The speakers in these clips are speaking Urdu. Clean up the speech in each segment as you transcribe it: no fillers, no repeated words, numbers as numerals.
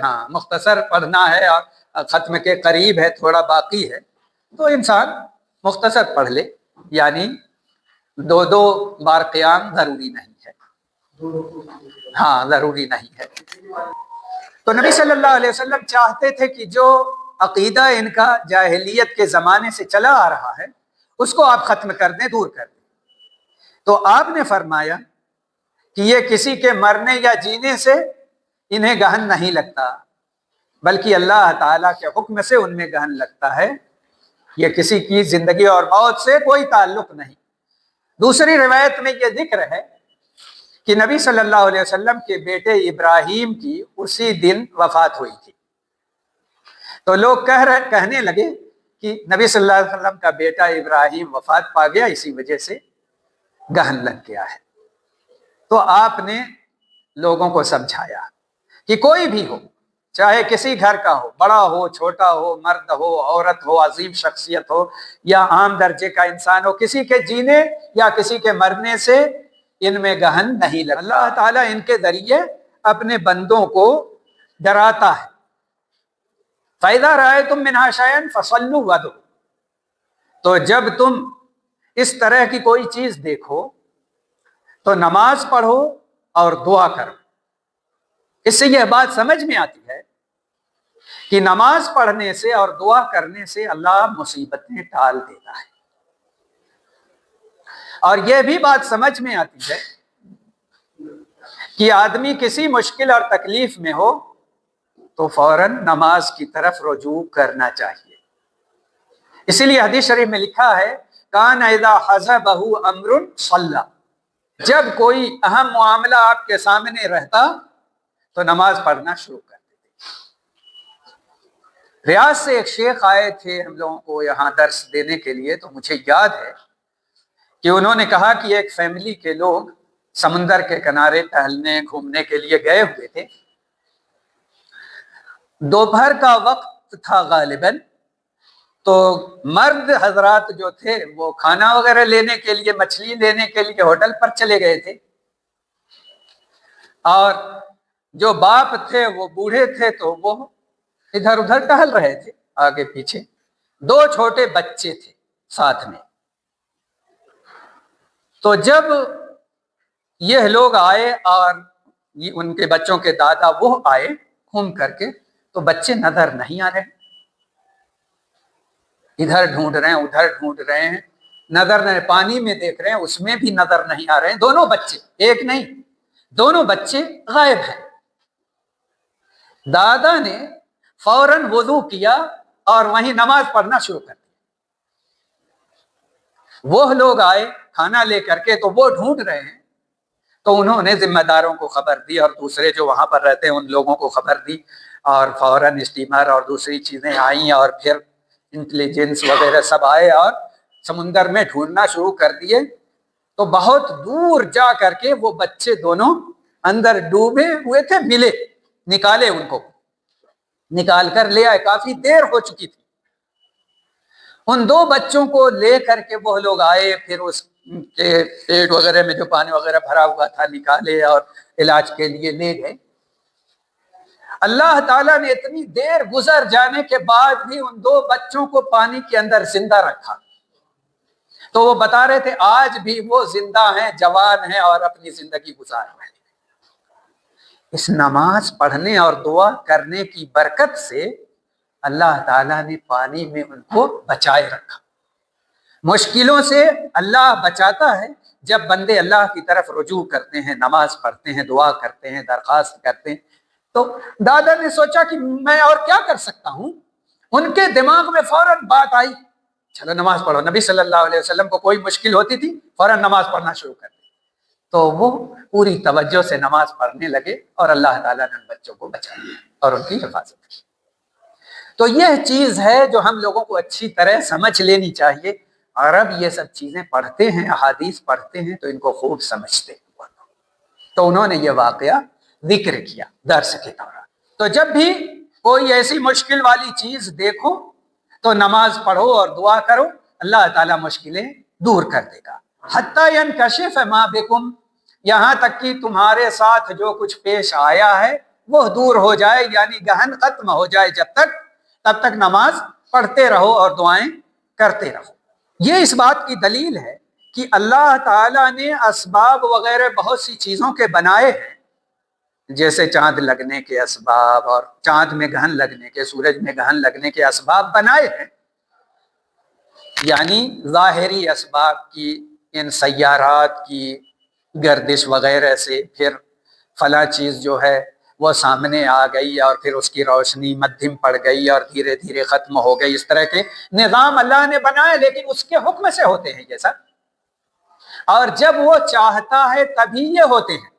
ہاں مختصر پڑھنا ہے اور ختم کے قریب ہے، تھوڑا باقی ہے، تو انسان مختصر پڑھ لے، یعنی 2 بار قیام ضروری نہیں ہے، ہاں ضروری نہیں ہے۔ تو نبی صلی اللہ علیہ وسلم چاہتے تھے کہ جو عقیدہ ان کا جاہلیت کے زمانے سے چلا آ رہا ہے اس کو آپ ختم کر دیں، دور کر دیں۔ تو آپ نے فرمایا کہ یہ کسی کے مرنے یا جینے سے انہیں گہن نہیں لگتا، بلکہ اللہ تعالیٰ کے حکم سے ان میں گہن لگتا ہے، یہ کسی کی زندگی اور موت سے کوئی تعلق نہیں۔ دوسری روایت میں یہ ذکر ہے کہ نبی صلی اللہ علیہ وسلم کے بیٹے ابراہیم کی اسی دن وفات ہوئی تھی، تو لوگ کہنے لگے کہ نبی صلی اللہ علیہ وسلم کا بیٹا ابراہیم وفات پا گیا، اسی وجہ سے گہن لگ گیا ہے۔ تو آپ نے لوگوں کو سمجھایا کہ کوئی بھی ہو، چاہے کسی گھر کا ہو، بڑا ہو چھوٹا ہو، مرد ہو عورت ہو، عظیم شخصیت ہو یا عام درجے کا انسان ہو، کسی کے جینے یا کسی کے مرنے سے ان میں گہن نہیں لگتا۔ اللہ تعالیٰ ان کے ذریعے اپنے بندوں کو ڈراتا ہے۔ فَإِذَا رَأَيْتُم مِّنْهَا شَيْئًا فَصَلُّوا وَادْعُوا، تو جب تم اس طرح کی کوئی چیز دیکھو تو نماز پڑھو اور دعا کرو۔ اس سے یہ بات سمجھ میں آتی ہے کہ نماز پڑھنے سے اور دعا کرنے سے اللہ مصیبتیں ٹال دیتا ہے، اور یہ بھی بات سمجھ میں آتی ہے کہ آدمی کسی مشکل اور تکلیف میں ہو تو فوراً نماز کی طرف رجوع کرنا چاہیے۔ اسی لیے حدیث شریف میں لکھا ہے کان اذا حزبہ امر صلی، جب کوئی اہم معاملہ آپ کے سامنے رہتا تو نماز پڑھنا شروع کر دیتے۔ ریاض سے ایک شیخ آئے تھے ہم لوگوں کو یہاں درس دینے کے لیے، تو مجھے یاد ہے کہ انہوں نے کہا کہ ایک فیملی کے لوگ سمندر کے کنارے ٹہلنے گھومنے کے لیے گئے ہوئے تھے، دوپہر کا وقت تھا غالباً، تو مرد حضرات جو تھے وہ کھانا وغیرہ لینے کے لیے، مچھلی لینے کے لیے ہوٹل پر چلے گئے تھے، اور جو باپ تھے وہ بوڑھے تھے تو وہ ادھر ادھر ٹہل رہے تھے آگے پیچھے۔ 2 چھوٹے بچے تھے ساتھ میں۔ تو جب یہ لوگ آئے اور ان کے بچوں کے دادا وہ آئے گھوم کر کے، تو بچے نظر نہیں آ رہے، ادھر ڈھونڈ رہے ہیں ادھر ڈھونڈ رہے ہیں، نظر نہیں، پانی میں دیکھ رہے ہیں اس میں بھی نظر نہیں آ رہے ہیں، دونوں بچے، ایک نہیں دونوں بچے غائب ہیں۔ دادا نے فوراً وضو کیا اور وہیں نماز پڑھنا شروع کر دیا۔ وہ لوگ آئے کھانا لے کر کے، تو وہ ڈھونڈ رہے ہیں، تو انہوں نے ذمہ داروں کو خبر دی اور دوسرے جو وہاں پر رہتے ہیں ان لوگوں کو خبر دی، اور فوراً اسٹیمر اور دوسری چیزیں آئیں اور پھر انٹیلیجنس وغیرہ سب آئے اور سمندر میں ڈھونڈنا شروع کر دیے۔ تو بہت دور جا کر کے وہ بچے دونوں اندر ڈوبے ہوئے تھے، ملے، نکالے، ان کو نکال کر لے آئے، کافی دیر ہو چکی تھی۔ ان 2 بچوں کو لے کر کے وہ لوگ آئے، پھر اس کے پیٹ وغیرہ میں جو پانی وغیرہ بھرا ہوا تھا نکالے اور علاج کے لیے لے گئے۔ اللہ تعالیٰ نے اتنی دیر گزر جانے کے بعد بھی ان 2 بچوں کو پانی کے اندر زندہ رکھا، تو وہ بتا رہے تھے آج بھی وہ زندہ ہیں، جوان ہیں اور اپنی زندگی گزار رہے ہیں۔ اس نماز پڑھنے اور دعا کرنے کی برکت سے اللہ تعالیٰ نے پانی میں ان کو بچائے رکھا۔ مشکلوں سے اللہ بچاتا ہے جب بندے اللہ کی طرف رجوع کرتے ہیں، نماز پڑھتے ہیں، دعا کرتے ہیں، درخواست کرتے ہیں۔ تو دادا نے سوچا کہ میں اور کیا کر سکتا ہوں، ان کے دماغ میں فوراً بات آئی چلو نماز پڑھو۔ نبی صلی اللہ علیہ وسلم کو کوئی مشکل ہوتی تھی فوراً نماز پڑھنا شروع کر دی، تو وہ پوری توجہ سے نماز پڑھنے لگے اور اللہ تعالیٰ نے ان بچوں کو بچا لیا اور ان کی حفاظت کی۔ تو یہ چیز ہے جو ہم لوگوں کو اچھی طرح سمجھ لینی چاہیے، اور اب یہ سب چیزیں پڑھتے ہیں، احادیث پڑھتے ہیں تو ان کو خوب سمجھتے ہیں۔ تو انہوں نے یہ واقعہ ذکر کیا درس کے دوران۔ تو جب بھی کوئی ایسی مشکل والی چیز دیکھو تو نماز پڑھو اور دعا کرو، اللہ تعالیٰ مشکلیں دور کر دے گا۔ حتیٰ ینکشف ما بکم، یہاں تک کہ تمہارے ساتھ جو کچھ پیش آیا ہے وہ دور ہو جائے، یعنی گہن ختم ہو جائے تب تک نماز پڑھتے رہو اور دعائیں کرتے رہو۔ یہ اس بات کی دلیل ہے کہ اللہ تعالیٰ نے اسباب وغیرہ بہت سی چیزوں کے بنائے ہیں، جیسے چاند لگنے کے اسباب اور چاند میں گہن لگنے کے، سورج میں گہن لگنے کے اسباب بنائے ہیں، یعنی ظاہری اسباب کی، ان سیارات کی گردش وغیرہ سے پھر فلاں چیز جو ہے وہ سامنے آ گئی اور پھر اس کی روشنی مدھم پڑ گئی اور دھیرے دھیرے ختم ہو گئی۔ اس طرح کے نظام اللہ نے بنائے، لیکن اس کے حکم سے ہوتے ہیں یہ سب، اور جب وہ چاہتا ہے تبھی یہ ہوتے ہیں،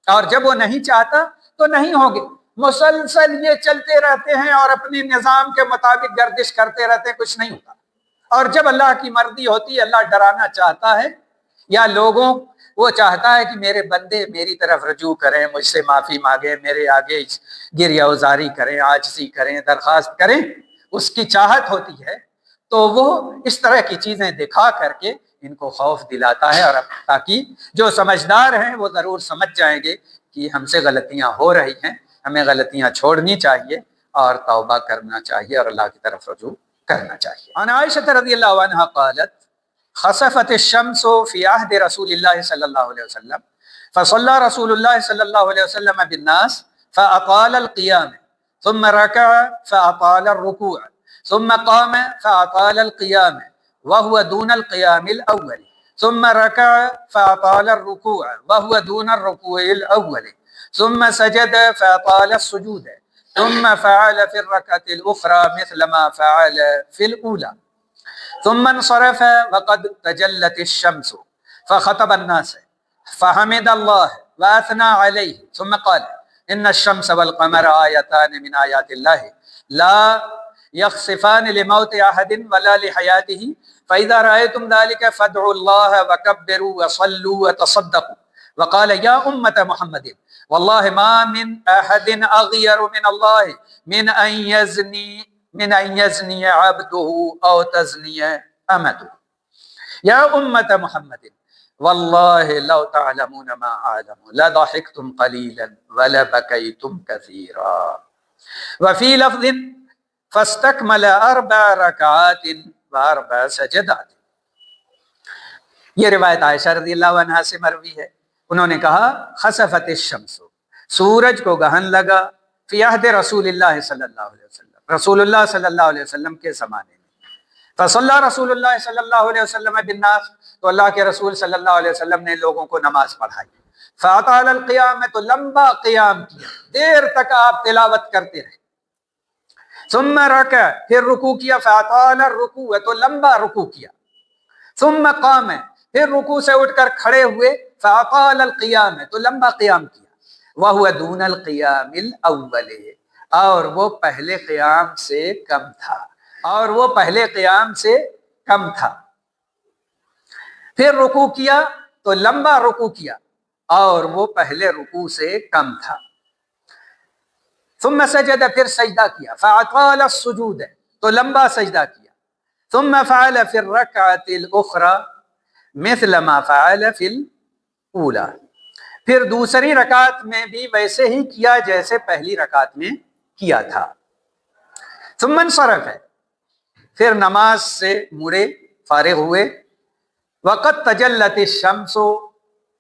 اور جب وہ نہیں چاہتا تو نہیں ہوں گے۔ مسلسل یہ چلتے رہتے ہیں اور اپنے نظام کے مطابق گردش کرتے رہتے ہیں، کچھ نہیں ہوتا۔ اور جب اللہ کی مرضی ہوتی ہے، اللہ ڈرانا چاہتا ہے یا لوگوں وہ چاہتا ہے کہ میرے بندے میری طرف رجوع کریں، مجھ سے معافی مانگیں، میرے آگے گریہ وزاری کریں، عاجزی کریں، درخواست کریں، اس کی چاہت ہوتی ہے تو وہ اس طرح کی چیزیں دکھا کر کے ان کو خوف دلاتا ہے، اور تاکہ جو سمجھدار ہیں وہ ضرور سمجھ جائیں گے کہ ہم سے غلطیاں ہو رہی ہیں، ہمیں غلطیاں چھوڑنی چاہیے اور توبہ کرنا چاہیے اور اللہ کی طرف رجوع کرنا چاہیے۔ عن عائشہ رضی اللہ عنہا قالت خسفت الشمس فی عہد رسول اللہ صلی اللہ علیہ وسلم فصلی رسول اللہ صلی اللہ علیہ وسلم بالناس فاطال القیام ثم رکع فاطال الرکوع ثم قام فاطال القیام وهو دون القیام الاول ثم رکع فاطال الرکوع وهو دون الرکوع الاول ثم سجد فاطال السجود ثم فعل في الركعة الأخرى مثل ما فعل في الأولى ثم انصرف وقد تجلت الشمس فخطب الناس فحمد الله وأثنى عليه ثم قال إن الشمس والقمر آيتان من آيات الله لا يخسفان لموت أحد ولا لحياته فإذا رأيتم ذلك فادعوا الله وكبروا وصلوا وتصدقوا وقال يا أمة محمد والله ما من أحد أغير من الله من أن يزني عبده أو تزني أمته يا أمة محمد والله لو تعلمون ما أعلم لضحكتم قليلا ولبكيتم كثيرا وفي لفظ فاستكمل 4 ركعات و4 سجدات۔ یہ روایت عائشہ رضی اللہ عنہا سے مروی ہے، انہوں نے کہا خسفت الشمس، سورج کو گہن لگا، فی عہد رسول اللہ صلی اللہ علیہ وسلم، رسول اللہ صلی اللہ علیہ وسلم کے زمانے میں، فصلی رسول اللہ صلی اللہ علیہ وسلم بالناس، تو اللہ کے رسول صلی اللہ علیہ وسلم نے لوگوں کو نماز پڑھائی، فاطال القیام، تو لمبا قیام کیا، دیر تک آپ تلاوت کرتے رہے، ثم رکع، پھر رکوع کیا، فاطال الرکوع، تو لمبا رکوع کیا، ثم قام، پھر رکوع سے اٹھ کر کھڑے ہوئے، فاطال القیام، تو لمبا قیام کیا، وَهُوَ دُونَ الْقِيَامِ الْأَوَّلِ، اور وہ پہلے قیام سے کم تھا، اور وہ پہلے قیام سے کم تھا۔ پھر رکوع کیا تو لمبا رکوع کیا، اور وہ پہلے رکوع سے کم تھا۔ ثم سجد، پھر سجدہ کیا، فاطال السجود، تو لمبا سجدہ کیا، ثم فعل في الركعة الأخرى مثل ما فعل في الأولى، پھر دوسری رکعت میں بھی ویسے ہی کیا جیسے پہلی رکعت میں کیا تھا۔ ثم انصرف، پھر نماز سے مڑے، فارغ ہوئے، وقت تجلت الشمس،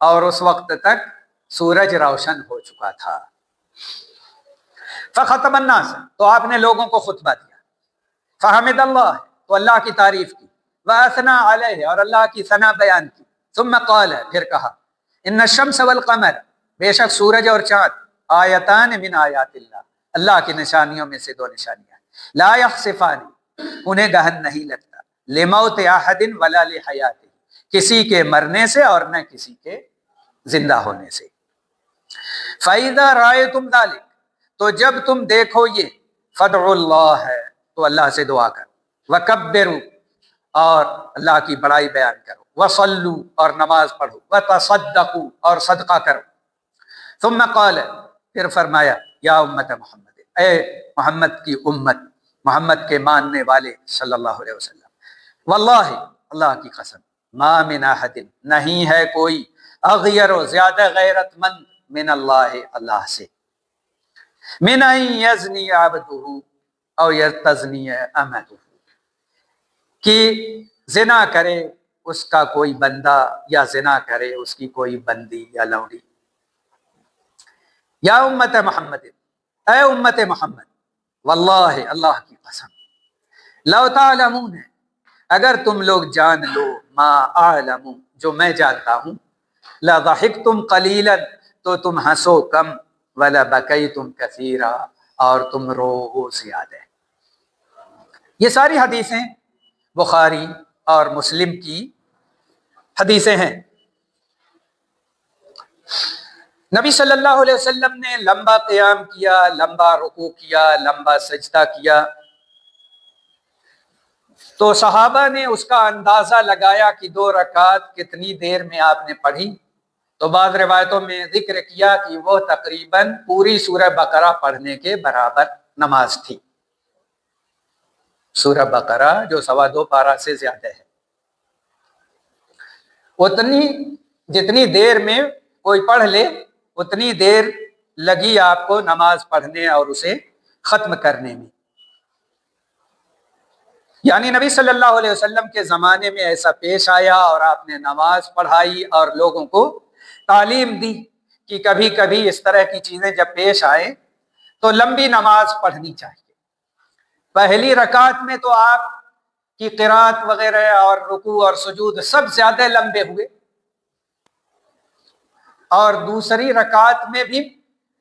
اور اس وقت تک سورج روشن ہو چکا تھا۔ فخطب الناس، تو آپ نے لوگوں کو خطبہ دیا، فحمد اللہ، تو اللہ کی تعریف کی، واثنى علیہ، اور اللہ کی ثنا بیان کی، ثم قال، پھر کہا، ان الشمس والقمر، بے شک سورج اور چاند، آیتان من آیات اللہ، اللہ کی نشانیوں میں سے 2 نشانیاں، لا یخسفان، انہیں گہن نہیں لگتا، لموت احد ولا لحیاتہ، کسی کے مرنے سے اور نہ کسی کے زندہ ہونے سے۔ فَإِذَا رَأَيْتُمْ ذَلِكَ، تو جب تم دیکھو یہ، فَادْعُوا اللَّهَ، تو اللہ سے دعا کرو، وَكَبِّرُوا، اور اللہ کی بڑائی بیان کرو، وَصَلُّوا، اور نماز پڑھو، وَتَصَدَّقُوا، اور صدقہ کرو۔ ثم قال، پھر فرمایا، یا امت محمد، اے محمد کی امت، محمد کے ماننے والے صلی اللہ علیہ وسلم، واللہ، اللہ کی قسم، ما من احد، نہیں ہے کوئی، اغیر، زیادہ غیرت مند، من اللہ، اللہ سے، من ان یزنی عبدہ او یتزنی امتہ، کہ زنا کرے اس کا کوئی بندہ یا زنا کرے اس کی کوئی بندی یا لونڈی۔ یا امت محمد، اے امت محمد، واللہ اللہ کی قسم، لو تعلمون، اگر تم لوگ جان لو، ما اعلم، جو میں جانتا ہوں، لضحکتم قلیلا، تو تم ہنسو کم، ولبکیتم کثیرا، اور تم رو زیادہ۔ یہ ساری حدیثیں بخاری اور مسلم کی حدیثیں ہیں۔ نبی صلی اللہ علیہ وسلم نے لمبا قیام کیا، لمبا رکوع کیا، لمبا سجدہ کیا، تو صحابہ نے اس کا اندازہ لگایا کہ 2 رکعت کتنی دیر میں آپ نے پڑھی، تو بعض روایتوں میں ذکر کیا کہ وہ تقریباً پوری سورہ بقرہ پڑھنے کے برابر نماز تھی۔ سورہ بقرہ جو 2.25 پارہ سے زیادہ ہے، جتنی دیر میں کوئی پڑھ لے اتنی دیر لگی آپ کو نماز پڑھنے اور اسے ختم کرنے میں۔ یعنی نبی صلی اللہ علیہ وسلم کے زمانے میں ایسا پیش آیا اور آپ نے نماز پڑھائی اور لوگوں کو تعلیم دی کہ کبھی کبھی اس طرح کی چیزیں جب پیش آئیں تو لمبی نماز پڑھنی چاہیے۔ پہلی رکعت میں تو آپ کی قرات وغیرہ اور رکوع اور سجود سب زیادہ لمبے ہوئے، اور دوسری رکعت میں بھی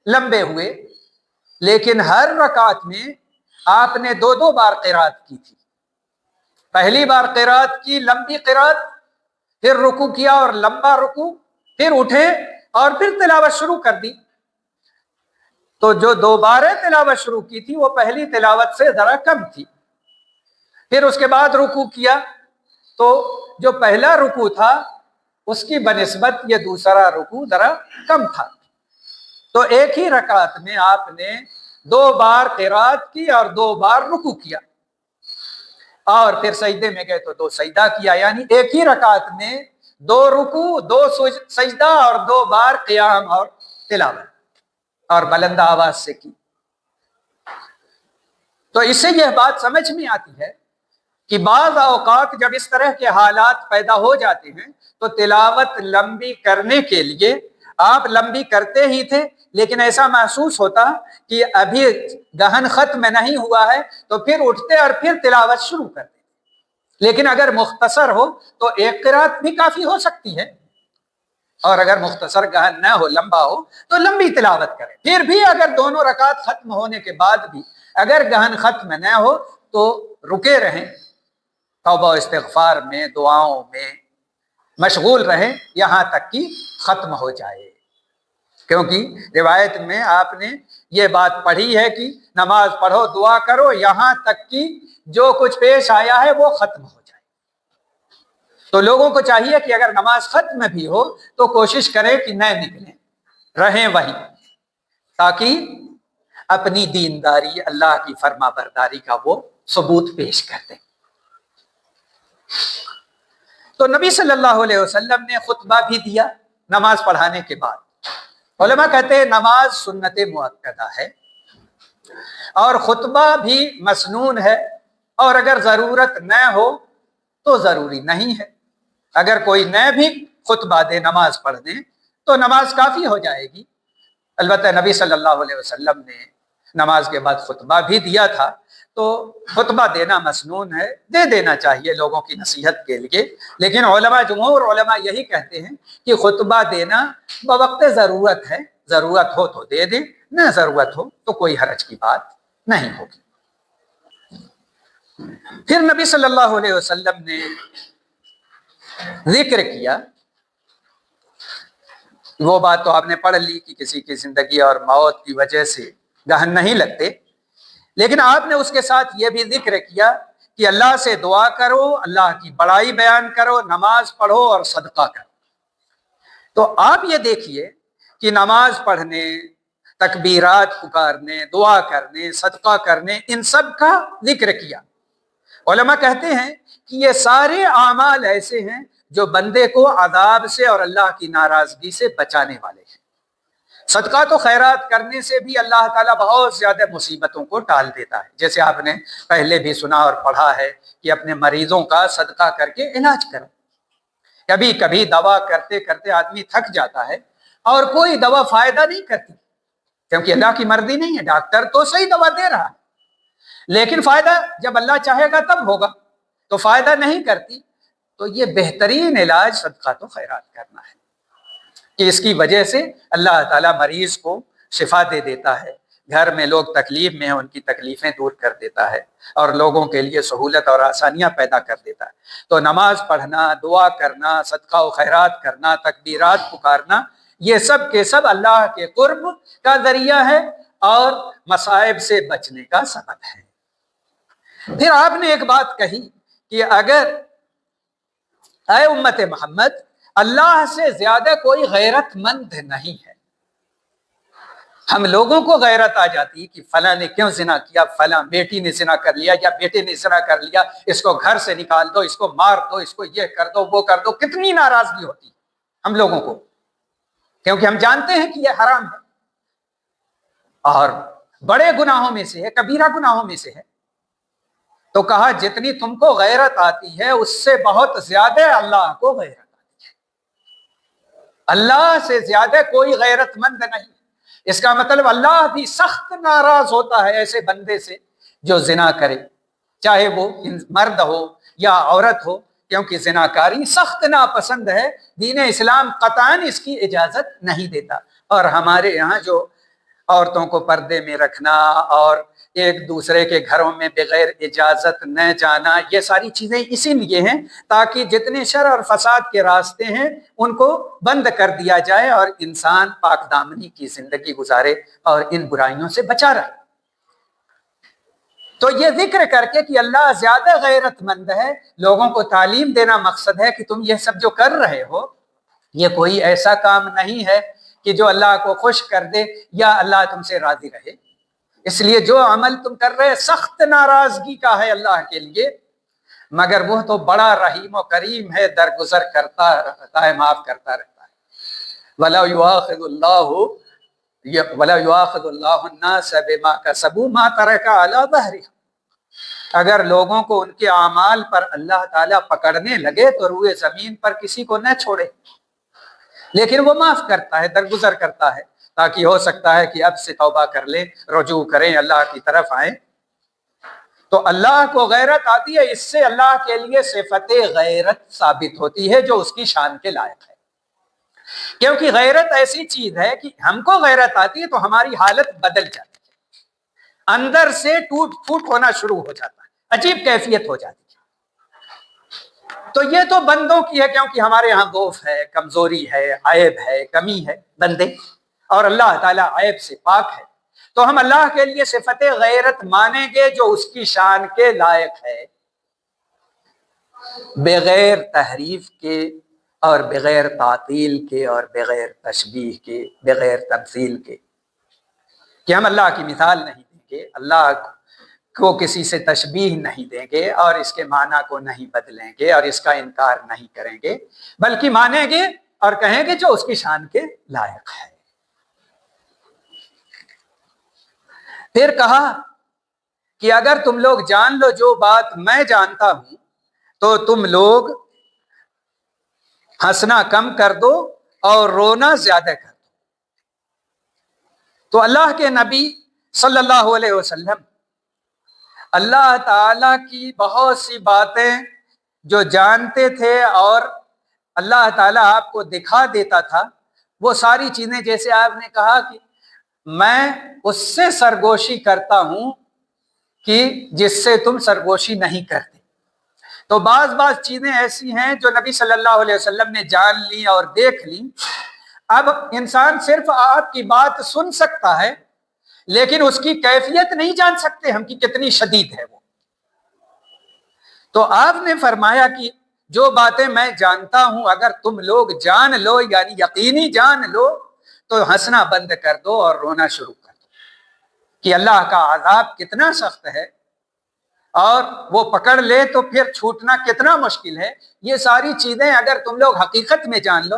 لمبے ہوئے، لیکن ہر رکعت میں آپ نے 2 بار قرات کی تھی۔ پہلی بار قرات کی، لمبی قرات، پھر رکوع کیا اور لمبا رکوع، پھر اٹھے اور پھر تلاوت شروع کر دی۔ تو جو 2 بار تلاوت شروع کی تھی وہ پہلی تلاوت سے ذرا کم تھی۔ پھر اس کے بعد رکوع کیا تو جو پہلا رکوع تھا اس کی بنسبت یہ دوسرا رکوع ذرا کم تھا۔ تو ایک ہی رکعت میں آپ نے 2 بار قرات کی اور 2 بار رکوع کیا، اور پھر سجدے میں گئے تو 2 سجدہ کیا، یعنی ایک ہی رکعت میں 2 رکوع، 2 سجدہ اور 2 بار قیام اور تلاوت، اور بلند آواز سے کی۔ تو اس سے یہ بات سمجھ میں آتی ہے کہ بعض اوقات جب اس طرح کے حالات پیدا ہو جاتے ہیں تو تلاوت لمبی کرنے کے لیے آپ لمبی کرتے ہی تھے، لیکن ایسا محسوس ہوتا کہ ابھی گہن ختم نہیں ہوا ہے تو پھر اٹھتے اور پھر تلاوت شروع کرتے۔ لیکن اگر مختصر ہو تو ایک قرات بھی کافی ہو سکتی ہے، اور اگر مختصر گہن نہ ہو، لمبا ہو، تو لمبی تلاوت کریں۔ پھر بھی اگر دونوں رکعت ختم ہونے کے بعد بھی اگر گہن ختم نہ ہو تو رکے رہیں، توبہ و استغفار میں، دعاؤں میں مشغول رہیں یہاں تک کہ ختم ہو جائے۔ کیونکہ روایت میں آپ نے یہ بات پڑھی ہے کہ نماز پڑھو، دعا کرو، یہاں تک کہ جو کچھ پیش آیا ہے وہ ختم ہو جائے۔ تو لوگوں کو چاہیے کہ اگر نماز ختم بھی ہو تو کوشش کریں کہ نہ نکلیں، رہیں وہیں، تاکہ اپنی دینداری، اللہ کی فرما برداری کا وہ ثبوت پیش کر دیں۔ تو نبی صلی اللہ علیہ وسلم نے خطبہ بھی دیا نماز پڑھانے کے بعد۔ علماء کہتے ہیں نماز سنت مؤکدہ ہے اور خطبہ بھی مسنون ہے، اور اگر ضرورت نہ ہو تو ضروری نہیں ہے۔ اگر کوئی نہ بھی خطبہ دے نماز پڑھ دے تو نماز کافی ہو جائے گی۔ البتہ نبی صلی اللہ علیہ وسلم نے نماز کے بعد خطبہ بھی دیا تھا، تو خطبہ دینا مسنون ہے، دے دینا چاہیے لوگوں کی نصیحت کے لیے، لیکن جمہور علماء یہی کہتے ہیں کہ خطبہ دینا بوقت ضرورت ہے، ضرورت ہو تو دے دیں، نہ ضرورت ہو تو کوئی حرج کی بات نہیں ہوگی۔ پھر نبی صلی اللہ علیہ وسلم نے ذکر کیا، وہ بات تو آپ نے پڑھ لی کہ کسی کی زندگی اور موت کی وجہ سے گہن نہیں لگتے، لیکن آپ نے اس کے ساتھ یہ بھی ذکر کیا کہ اللہ سے دعا کرو، اللہ کی بڑائی بیان کرو، نماز پڑھو اور صدقہ کرو۔ تو آپ یہ دیکھیے کہ نماز پڑھنے، تکبیرات پکارنے، دعا کرنے، صدقہ کرنے، ان سب کا ذکر کیا۔ علماء کہتے ہیں کہ یہ سارے اعمال ایسے ہیں جو بندے کو عذاب سے اور اللہ کی ناراضگی سے بچانے والے ہیں۔ صدقہ تو خیرات کرنے سے بھی اللہ تعالیٰ بہت زیادہ مصیبتوں کو ٹال دیتا ہے، جیسے آپ نے پہلے بھی سنا اور پڑھا ہے کہ اپنے مریضوں کا صدقہ کر کے علاج کرو۔ کبھی کبھی دوا کرتے کرتے آدمی تھک جاتا ہے اور کوئی دوا فائدہ نہیں کرتی، کیونکہ اللہ کی مرضی نہیں ہے، ڈاکٹر تو صحیح دوا دے رہا ہے لیکن فائدہ جب اللہ چاہے گا تب ہوگا، تو فائدہ نہیں کرتی۔ تو یہ بہترین علاج صدقہ تو خیرات کرنا ہے کہ اس کی وجہ سے اللہ تعالیٰ مریض کو شفا دے دیتا ہے، گھر میں لوگ تکلیف میں ہیں ان کی تکلیفیں دور کر دیتا ہے اور لوگوں کے لیے سہولت اور آسانیاں پیدا کر دیتا ہے۔ تو نماز پڑھنا، دعا کرنا، صدقہ و خیرات کرنا، تکبیرات پکارنا، یہ سب کے سب اللہ کے قرب کا ذریعہ ہے اور مصائب سے بچنے کا سبب ہے۔ پھر آپ نے ایک بات کہی کہ اگر اے امت محمد، اللہ سے زیادہ کوئی غیرت مند نہیں ہے۔ ہم لوگوں کو غیرت آ جاتی کہ فلاں نے کیوں زنا کیا، فلاں بیٹی نے زنا کر لیا یا بیٹے نے زنا کر لیا، اس کو گھر سے نکال دو، اس کو مار دو، اس کو یہ کر دو وہ کر دو۔ کتنی ناراضگی ہوتی ہم لوگوں کو، کیونکہ ہم جانتے ہیں کہ یہ حرام ہے اور بڑے گناہوں میں سے ہے، کبیرہ گناہوں میں سے ہے۔ تو کہا جتنی تم کو غیرت آتی ہے اس سے بہت زیادہ اللہ کو غیرت آتی ہے۔ اللہ سے زیادہ کوئی غیرت مند نہیں۔ اس کا مطلب اللہ بھی سخت ناراض ہوتا ہے ایسے بندے سے جو زنا کرے، چاہے وہ مرد ہو یا عورت ہو، کیونکہ زناکاری سخت ناپسند ہے۔ دین اسلام قطعاً اس کی اجازت نہیں دیتا، اور ہمارے یہاں جو عورتوں کو پردے میں رکھنا اور ایک دوسرے کے گھروں میں بغیر اجازت نہ جانا، یہ ساری چیزیں اسی لیے ہیں تاکہ جتنے شر اور فساد کے راستے ہیں ان کو بند کر دیا جائے اور انسان پاک دامنی کی زندگی گزارے اور ان برائیوں سے بچا رہے۔ تو یہ ذکر کر کے کہ اللہ زیادہ غیرت مند ہے، لوگوں کو تعلیم دینا مقصد ہے کہ تم یہ سب جو کر رہے ہو یہ کوئی ایسا کام نہیں ہے کہ جو اللہ کو خوش کر دے یا اللہ تم سے راضی رہے۔ اس لیے جو عمل تم کر رہے سخت ناراضگی کا ہے اللہ کے لیے، مگر وہ تو بڑا رحیم و کریم ہے، درگزر کرتا رہتا ہے، معاف کرتا رہتا ہے۔ وَلَا يُؤَاخِذُ اللَّهُ النَّاسَ بِمَا كَسَبُوا مَا تَرَكَ عَلَى ظَهْرِهَا۔ اگر لوگوں کو ان کے اعمال پر اللہ تعالیٰ پکڑنے لگے تو روئے زمین پر کسی کو نہ چھوڑے، لیکن وہ معاف کرتا ہے، درگزر کرتا ہے، تاکہ ہو سکتا ہے کہ اب سے توبہ کر لیں، رجوع کریں، اللہ کی طرف آئیں۔ تو اللہ کو غیرت آتی ہے، اس سے اللہ کے لیے صفت غیرت ثابت ہوتی ہے جو اس کی شان کے لائق ہے۔ کیونکہ غیرت ایسی چیز ہے کہ ہم کو غیرت آتی ہے تو ہماری حالت بدل جاتی ہے، اندر سے ٹوٹ پھوٹ ہونا شروع ہو جاتا ہے، عجیب کیفیت ہو جاتی ہے۔ تو یہ تو بندوں کی ہے، کیونکہ ہمارے ہاں ضعف ہے، کمزوری ہے، عیب ہے، کمی ہے بندے، اور اللہ تعالیٰ عیب سے پاک ہے۔ تو ہم اللہ کے لیے صفت غیرت مانیں گے جو اس کی شان کے لائق ہے، بغیر تحریف کے اور بغیر تعطیل کے اور بغیر تشبیہ کے، بغیر تمثیل کے، کہ ہم اللہ کی مثال نہیں دیں گے، اللہ کو کسی سے تشبیہ نہیں دیں گے اور اس کے معنی کو نہیں بدلیں گے اور اس کا انکار نہیں کریں گے، بلکہ مانیں گے اور کہیں گے جو اس کی شان کے لائق ہے۔ پھر کہا کہ اگر تم لوگ جان لو جو بات میں جانتا ہوں تو تم لوگ ہنسنا کم کر دو اور رونا زیادہ کر دو۔ تو اللہ کے نبی صلی اللہ علیہ وسلم اللہ تعالیٰ کی بہت سی باتیں جو جانتے تھے اور اللہ تعالیٰ آپ کو دکھا دیتا تھا، وہ ساری چیزیں، جیسے آپ نے کہا کہ میں اس سے سرگوشی کرتا ہوں کہ جس سے تم سرگوشی نہیں کرتے۔ تو بعض چیزیں ایسی ہیں جو نبی صلی اللہ علیہ وسلم نے جان لی اور دیکھ لی۔ اب انسان صرف آپ کی بات سن سکتا ہے لیکن اس کی کیفیت نہیں جان سکتے ہم کی کتنی شدید ہے وہ۔ تو آپ نے فرمایا کہ جو باتیں میں جانتا ہوں اگر تم لوگ جان لو، یعنی یقینی جان لو، تو ہنسنا بند کر دو اور رونا شروع کر دو کہ اللہ کا عذاب کتنا سخت ہے اور وہ پکڑ لے تو پھر چھوٹنا کتنا مشکل ہے۔ یہ ساری چیزیں اگر تم لوگ حقیقت میں جان لو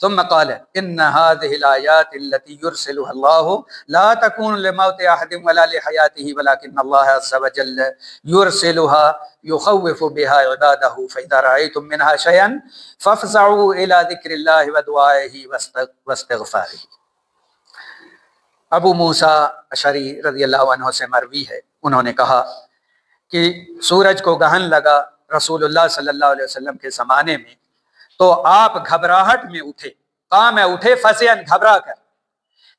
ثم قال إن هذه الآيات التي يرسلها الله لا تكون لموت أحد ولا لحياته ولكن الله عز وجل يرسلها يخوف بها عباده فإذا رأيتم منها شيئا فافزعوا إلى ذكر الله ودعائه واستغفاره۔ ابو موسیٰ اشعری رضی اللہ عنہ سے مروی ہے، انہوں نے کہا کہ سورج کو گہن لگا رسول اللہ صلی اللہ علیہ وسلم کے زمانے میں، تو آپ گھبراہٹ میں اٹھے، قام میں اٹھے فزعن گھبرا کر،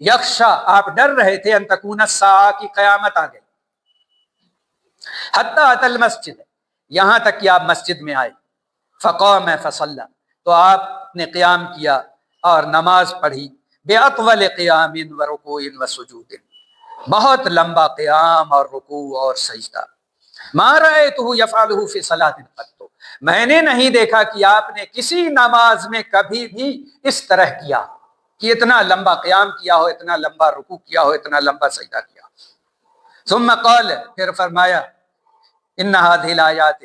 یخشا آپ ڈر رہے تھے ان تکون الساعہ کی قیامت آ گئی، حتی اتى المسجد یہاں تک کہ آپ مسجد میں آئے، فقام فصلی تو آپ نے قیام کیا اور نماز پڑھی، باطول قیام و رکوع و سجود بہت لمبا قیام اور رکوع اور سجدہ، ما رأیتہ یفعلہ فی صلاۃ قط میں نے نہیں دیکھا کہ آپ نے کسی نماز میں کبھی بھی اس طرح کیا کہ اتنا لمبا قیام کیا ہو، اتنا لمبا رکوع کیا ہو، اتنا لمبا سجدہ کیا ہو۔ ثم قال پھر فرمایا ان هذه الآیات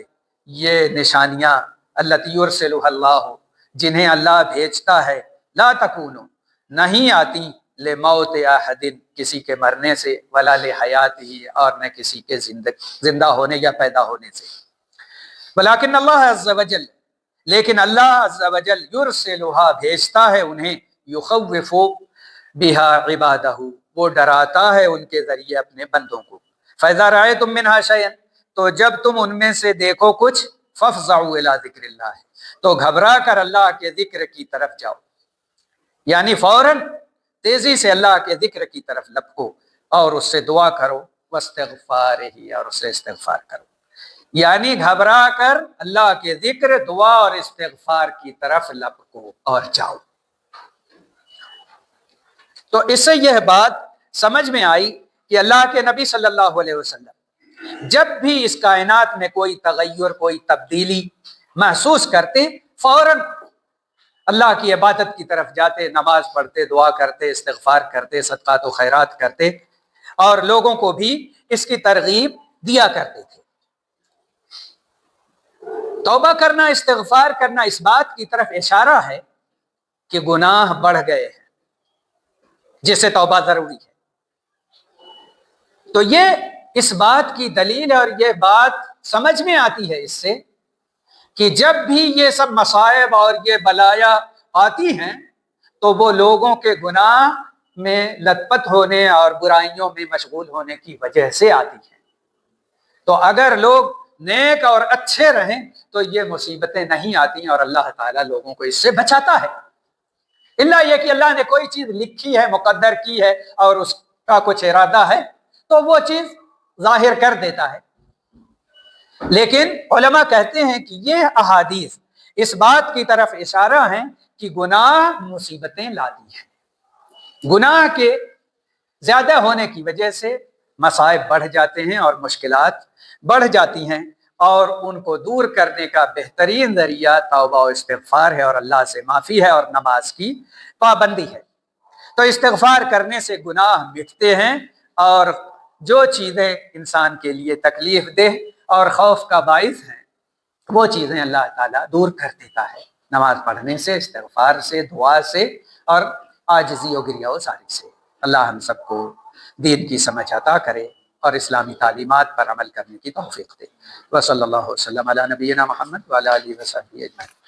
یہ نشانیاں التی یرسلها اللہ جنہیں اللہ بھیجتا ہے، لا تکون نہیں آتی لموت احد کسی کے مرنے سے، ولا لحیاتہ اور نہ کسی کے زندہ ہونے یا پیدا ہونے سے، ولیکن اللہ عز وجل لیکن اللہ عز وجل یرسلها بھیجتا ہے انہیں، یخوف بہا عبادہ وہ ڈراتا ہے ان کے ذریعے اپنے بندوں کو، فاذا رأیتم منها شیئا تو جب تم ان میں سے دیکھو کچھ، فافزعوا الی ذکر اللہ تو گھبرا کر اللہ کے ذکر کی طرف جاؤ، یعنی فوراً تیزی سے اللہ کے ذکر کی طرف لپکو اور اس سے دعا کرو، واستغفارہ اور اس سے استغفار کرو، یعنی گھبرا کر اللہ کے ذکر، دعا اور استغفار کی طرف لپکو اور جاؤ۔ تو اس سے یہ بات سمجھ میں آئی کہ اللہ کے نبی صلی اللہ علیہ وسلم جب بھی اس کائنات میں کوئی تغیر، کوئی تبدیلی محسوس کرتے، فوراً اللہ کی عبادت کی طرف جاتے، نماز پڑھتے، دعا کرتے، استغفار کرتے، صدقات و خیرات کرتے، اور لوگوں کو بھی اس کی ترغیب دیا کرتے تھے۔ توبہ کرنا، استغفار کرنا اس بات کی طرف اشارہ ہے کہ گناہ بڑھ گئے ہیں جس سے توبہ ضروری ہے۔ تو یہ اس بات کی دلیل ہے اور یہ بات سمجھ میں آتی ہے اس سے کہ جب بھی یہ سب مصائب اور یہ بلایا آتی ہیں تو وہ لوگوں کے گناہ میں لت پت ہونے اور برائیوں میں مشغول ہونے کی وجہ سے آتی ہیں۔ تو اگر لوگ نیک اور اچھے رہیں تو یہ مصیبتیں نہیں آتی اور اللہ تعالیٰ لوگوں کو اس سے بچاتا ہے، الا یہ کہ اللہ نے کوئی چیز لکھی ہے، مقدر کی ہے اور اس کا کچھ ارادہ ہے تو وہ چیز ظاہر کر دیتا ہے۔ لیکن علماء کہتے ہیں کہ یہ احادیث اس بات کی طرف اشارہ ہیں کہ گناہ مصیبتیں لاتی ہیں، گناہ کے زیادہ ہونے کی وجہ سے مصائب بڑھ جاتے ہیں اور مشکلات بڑھ جاتی ہیں، اور ان کو دور کرنے کا بہترین ذریعہ توبہ و استغفار ہے اور اللہ سے معافی ہے اور نماز کی پابندی ہے۔ تو استغفار کرنے سے گناہ مٹتے ہیں اور جو چیزیں انسان کے لیے تکلیف دہ اور خوف کا باعث ہیں وہ چیزیں اللہ تعالیٰ دور کر دیتا ہے، نماز پڑھنے سے، استغفار سے، دعا سے اور عاجزی و گریہ و زاری سے۔ اللہ ہم سب کو دین کی سمجھ عطا کرے اور اسلامی تعلیمات پر عمل کرنے کی توفیق دے۔ وصلی اللہ وسلم علی نبینا محمد وعلی آلہ وصحبہ اجمعین۔